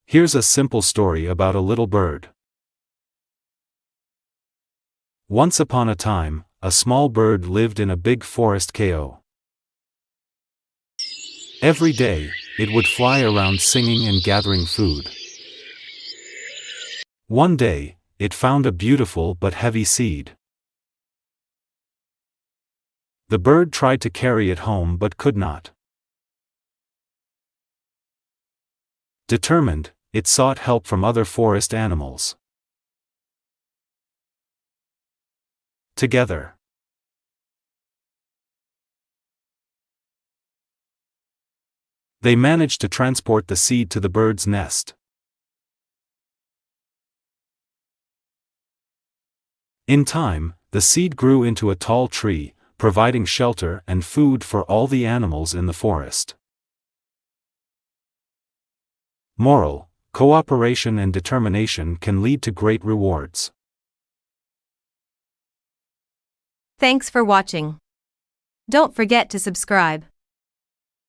Here's a simple story about a little bird. Once upon a time, a small bird lived in a big forest KO. Every day, it would fly around singing and gathering food. One day, it found a beautiful but heavy seed. The bird tried to carry it home but could not. Determined, it sought help from other forest animals. Together, they managed to transport the seed to the bird's nest. In time, the seed grew into a tall tree, providing shelter and food for all the animals in the forest. Moral: cooperation and determination can lead to great rewards. Thanks for watching. Don't forget to subscribe.